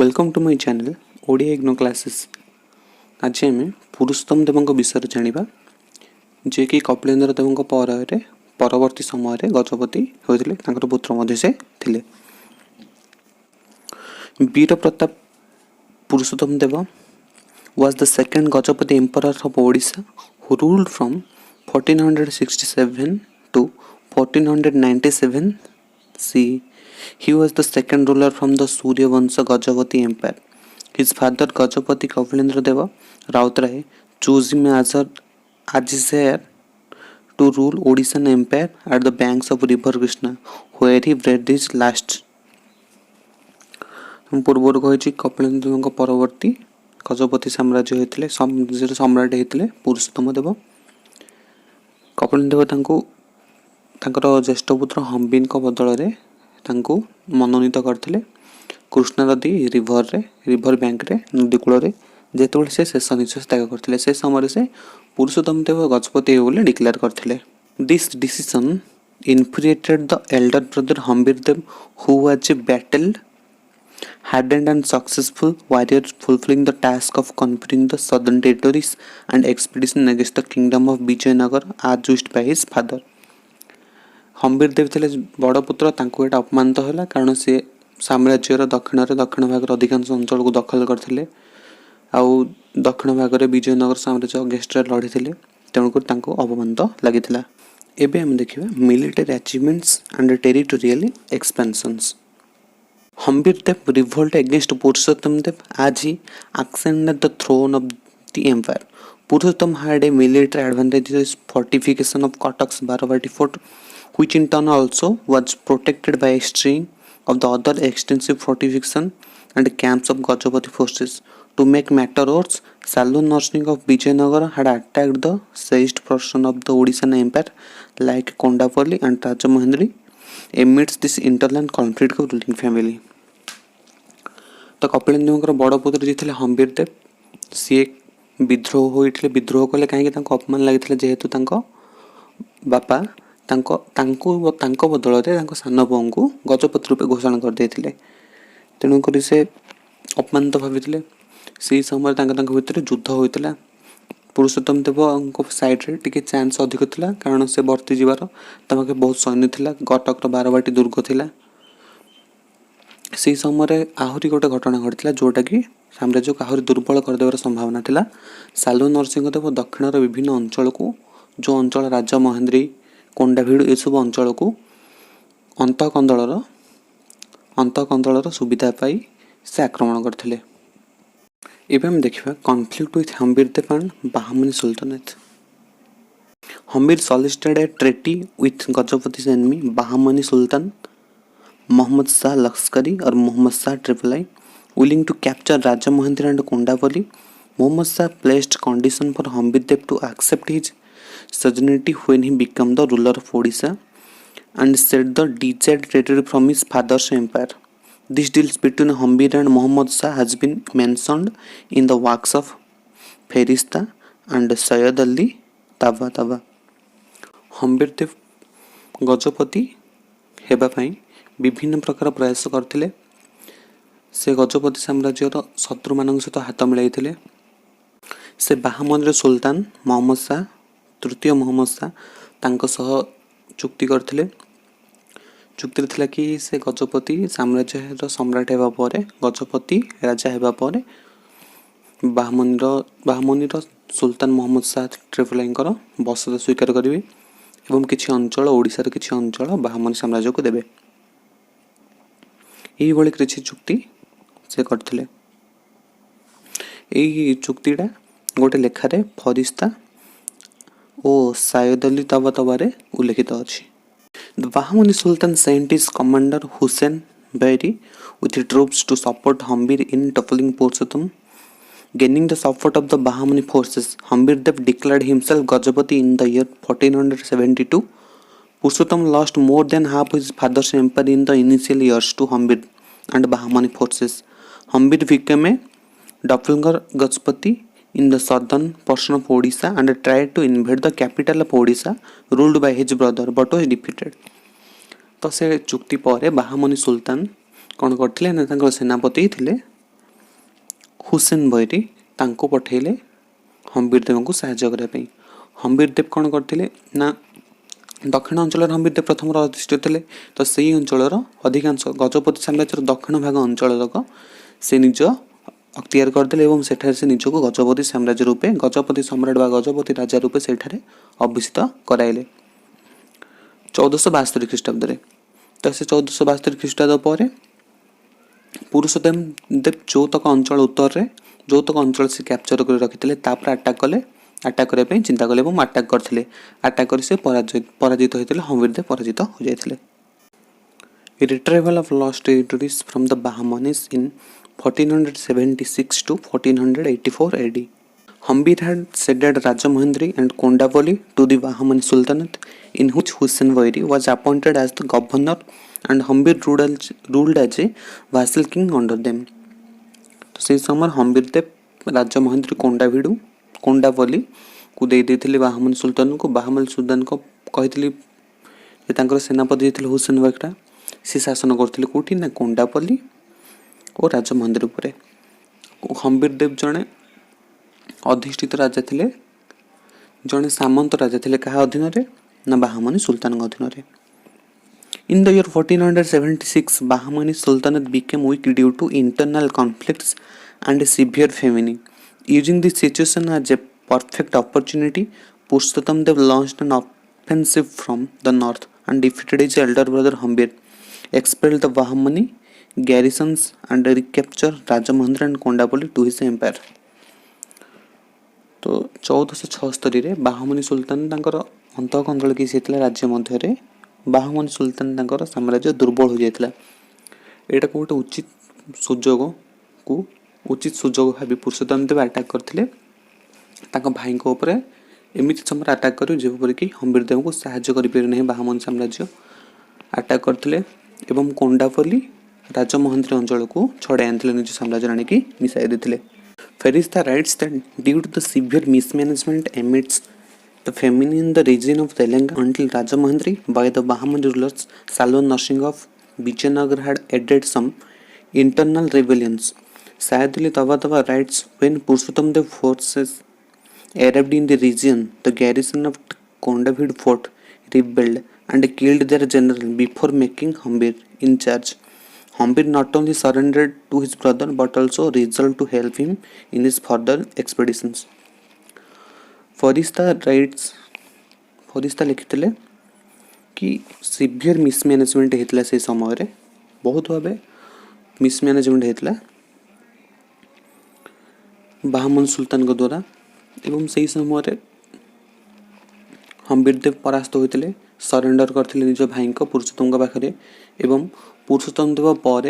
Welcome to my channel Odia IGNOU classes. आज आम पुरुषोत्तम देव विषय जाना जे कि कपिलेन्द्र देव परवर्ती समय गजपति होते पुत्र मध्य से थिले। वीर प्रताप पुरुषोत्तम देव was the second Gajapati emperor of Odisha who ruled from 1467 to 1497 CE. He was the second ruler from the Suryavansa Gajapati Empire. His father Gajapati Kapilendra Deva Rautrai chose him as his heir to rule Odishan Empire at the banks of river Krishna, where he breathed his last. पूर्वर कही कपिलेन्द्र देव परवर्ती गजपति साम्राज्य होते सम्राट होते पुरुषोत्तम देव। कपिलेन्द्र देव ज्येष्ठ पुत्र हम्बीन बदल मनोनीत करते कृष्णा नदी रिभर बैंक रे नदी कूल जिते से शेष निश्वास त्याग करते से समय से पुरुषोत्तम देव गजपति बोले डिक्लेयर करते। This decision infuriated the elder brother Hambir Deva who was a battle hardened and successful warrior fulfilling the task of conquering the southern territories and expedition against the kingdom of Vijayanagar advised by his father. Hambir Deva थे बड़ पुत्र यहाँ अपमानित है कारण सी साम्राज्यर दक्षिण भाग अधिकांश अंचल को दखल करते आउ दक्षिण भाग में विजयनगर साम्राज्य अगेंस्ट लड़ी तेणुक अपमानित लगी। एवं आम देखा military achievements and territorial expansions. Hambir Dev revolt against Purushottam Dev as he ascended the throne of the empire. Purushottam had a military advantageous fortification of Katak's Baravati fort, which in turn also was protected by a string of the other extensive fortification and camps of Gajapati forces. To make matters worse, Salu Narsingh of Vijayanagar had attacked the seized portion of the Odishan empire like Kondapalli and Rajamahendri amidst this internal conflict of ruling family. तो कपिलेन्द्र बड़ पुत्र जी थे हम्बीर देव सी विद्रोह होते विद्रोह कले कहीं अपमान लगी जेहेतु बापा बदल सान पुओं को गजपति रूपे घोषणा करदे तेणुक से अपमानित भावी से समय भितर युद्ध होता। पुरुषोत्तम देव साइड टे चांस अधिक था कारण से वर्ती जीवार बहुत सैन्य था। कटक बारवाटी दुर्ग था से समय आहरी गोटे घटना घटला जोटा कि साम्राज्य को आहरी दुर्बल करदेवर संभावना था। सालु नरसिंह देव दक्षिण विभिन्न अंचल को जो अंचल राजा महेंद्री कोंडाभिड़ ये सब अंचल को अंतकंदल सुविधा पाई से आक्रमण करते। एवं देखा conflict with Hambir Deva and Bahmani sultanate. Hambir solicited a treaty with Gajapati's enemy Bahmani sultan Muhammad Shah Lashkari or Muhammad Shah Triple willing to capture Raja Mahendra and Kondapalli. Muhammad Shah placed condition for Hambir Dev to accept his sovereignty when he became the ruler of Odisha and set the desired territory from his father's empire. This deal between Hambir and Muhammad Shah has been mentioned in the works of Ferishta and Sayyid Ali Tabatabai. Hambir Deva Gajapati हेबा पाई विभिन्न प्रकार प्रयास करते से गजपति साम्राज्यर शत्रु मान सहित हाथ मिलाई से बाहमनी सुल्तान मोहम्मद शाह तृतीय मोहम्मद शाह चुक्ति करते। चुक्ति थिला कि से गजपति साम्राज्य सम्राट होगा गजपति राजा होगा बाहमनी सुल्तान मोहम्मद शाह ट्रिपलाईंकर बसत स्वीकार करेंगे एवं किसी अंचल ओडिशार किसी अंचल बाहमनी साम्राज्य को देवे। यही किसी चुक्ति से करते। यही चुक्तिटा गोटे लेखार फरिश्ता और सायद अली तबातबारे उल्लेखित अच्छी। The Bahmani Sultan sent his commander Hussein Beri with troops to support Hambir in toppling Purushottam. Gaining the support of the Bahmani forces, Hambir Dev declared himself Gajapati in the year 1472. Purushottam lost more than half his father's empire in the initial years to Hambir and Bahmani forces. Hambir became a doppelganger Gajapati in the southern portion of Odisha and tried to invade the capital of Odisha ruled by his brother but was defeated. तो से चुक्ति पर बाहमनी सुल्तान कौन करते सेनापति थे हुसेन बୈरी तांको पठेले हम्बीर देव को साहाय्य करने पे। हम्बीर देव कौन करते ना दक्षिण अंचल हम्बीर देव प्रथम अधिष्ठित थे। तो से अंचल अधिकांश गजपति साम्राज्यर दक्षिण भाग अंचल से निज अख्तियार करदे एवं सेठारे से निजको गजपति साम्राज्य रूपे गजपति सम्राट बा गजपति राजा रूपे सेठारे अभिषित कराइले 1472 ख्रीष्टाब्द। तो से 1472 ख्रीष्टाब्द पर पुरुषोत्तम देव जोतक अंचल उत्तर में जोतक अंचल से कैप्चर कर रखी अटाक कले अटाक करने चिंता कले अटाक करते अटाक कर से पराजित होते हम्बीर देव पराजित हो जाते। Retrieval of lost territories from the Bahamanis in 1476 to 1484 AD. Hambir had ceded Rajamahindri and Kondavoli to the Bahmani Sultanate, in which Hussein Vairi was appointed as the governor and Hambir ruled as a vassal king under them. तो से समय हम्बीर देव राजमहेंद्री कोंडावली को दे देथिले बाहमन सुल्तान को। बाहमन सुल्तान को कहितली जे तांकर सेनापति थे हुसैन वैगड़ा सी शासन करते कौटी ना कोंडापल्ली और राजमहेंद्र उपरे। हम्बीर देव जड़े अधिष्ठित राजा थे जड़े सामंत राजा थे क्या अधीन ना बाहमनी सुल्तान अधीन। In the year 1476, Bahmani Sultanate became weak due to internal conflicts and a severe famine. Using this situation as a perfect opportunity, Purushottam Dev launched an offensive from the north and defeated his elder brother Hambir, expelled the Bahmani garrisons and recaptured Rajamahindra and Kondapalli to his empire. तो 1476 बाहमनी सुल्तान अंतक अंचल किसी राज्य मध्य बाहमनी सुल्तान साम्राज्य दुर्बल हो जाता। यहाँ को गोटे उचित सुजोग भावी पुरुषोत्तम देव अटाक करते भाई एमती समय अटाक कर जेपरी कि हम्बीर देव को साहाय्य करें बाहमनी साम्राज्य अटाक करते एवं कोंडापल्ली राजमहेंद्र अंचल को छड़ाई आनी निज साम्राज्य आनिकी मिसाई देते। Ferista writes that due to the severe mismanagement amidst the famine in the region of Telangana until Rajamahindri by the Bahmani rulers Salwan Narsingh of Vijayanagar had added some internal rebellions. Sadly, Tavatava writes when Purushottam Dev forces arrived in the region, the garrison of Kondavid fort rebelled and killed their general before making Hambir in charge. Hambir not only surrendered to his brother but also resolved to help him in his further expeditions. फरिस्ता लिखिते कि severe mismanagement होता से समय बहुत भाव mismanagement होता बाहमन सुल्तान द्वारा एवं से समय हम्बीर देव परास्त होते सरेंडर करते निज भाई पुरुषोत्तम पाखे एवं पुरुषोत्तम देव पर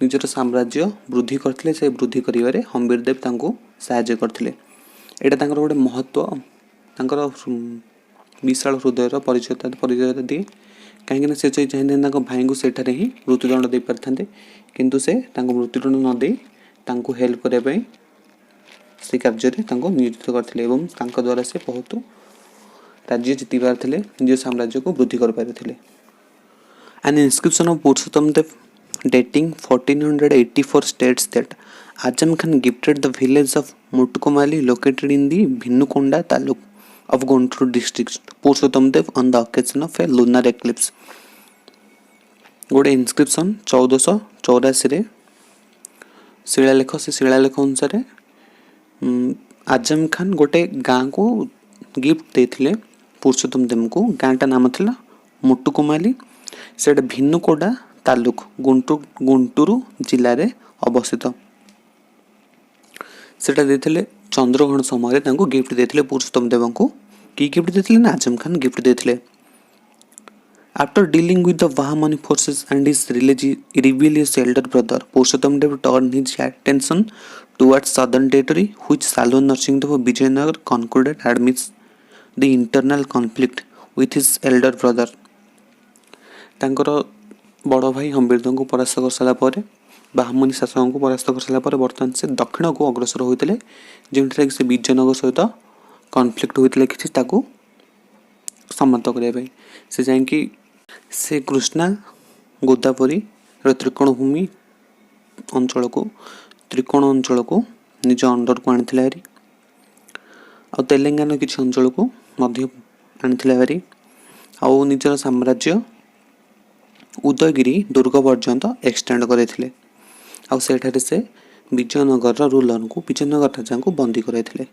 निजर साम्राज्य वृद्धि करते से वृद्धि कर हम्बीर देव साहाय्य करते। यहाँ गोटे महत्व विशाल हृदयर परिचय दिए कहीं से चाहिए भाई को सेठारे ही मृत्युदंड दे पारि किंतु से मृत्युदंड न दे हेल्प करने से कार्य नियोजित करते द्वारा से बहुत राज्य जीति पारे निज साम्राज्य को वृद्धि कर पारे। An inscription of Purushottam Dev dating 1484 states that Azam Khan gifted the village of Muttukumali located in the Bhinnukonda taluk of Guntur district Purushottam Dev on the occasion of a lunar eclipse. गोटे इनस्क्रिप्शन 1484 शिलालेख से शिलालेख अनुसार आजम खान गोटे गाँ को gift देते पुरुषोत्तम देव को। गाँटा नाम था मुट्टुकुमाली से भिन्नुकोडा तालुक गुंटूरु जिले में अवस्थित। सेटा देते चंद्रग्रहण समय गिफ्ट देते पुरुषोत्तम देव को कि गिफ्ट देते ना आजम खान गिफ्ट देते। After dealing with the Bahmani forces and his rebellious elder brother, Purushottam Dev turned his attention towards southern territory, which Salwan Narsingh Dev of Vijayanagar concluded amidst the internal conflict with his elder brother. तांकर बड़ भाई हम्बीर देव को परास्त कर सारापर बाहमनी शासक को परास्त कर सारापर बर्तमान से दक्षिण को अग्रसर होते जो से विजयनगर सहित कनफ्लिक्ट होता कि समाप्त करने से जाकि से कृष्णा गोदावरी त्रिकोणभूमि अंचल को त्रिकोण अंचल को निज अंडर को आनी हारी आ तेलेंगाना किसी अंचल को आनी हारी आउ निजर साम्राज्य उदयगिरी दुर्ग पर्यंत एक्सटेंड करते आठारे से विजयनगर रूलर को विजयनगर राजा को बंदी करते।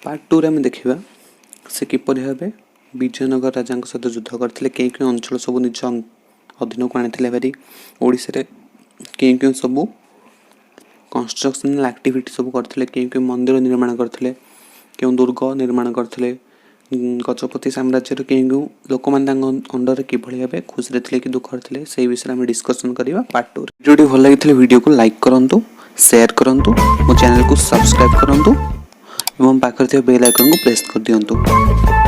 पार्ट 2 रे आम देखा से किपर भाव विजयनगर राजा सहित युद्ध करते कई कई अंचल सब निज अधीन को आनी हारी ओडिशा कई कई सब कंस्ट्रक्शनल एक्टिविटी सब करते कई कई मंदिर निर्माण करते क्यों दुर्ग निर्माण करते गजपति साम्राज्य कई लोक अंडर कि भाव खुशी थे कि दुख थे से विषय में डिस्कसन करवा पार्ट 2। वीडियो भल लगी वीडियो को लाइक करूँ शेयर करूँ मो चैनल को सब्सक्राइब करूँ एवं पाखर बेल आइकन को प्रेस कर दिंतु।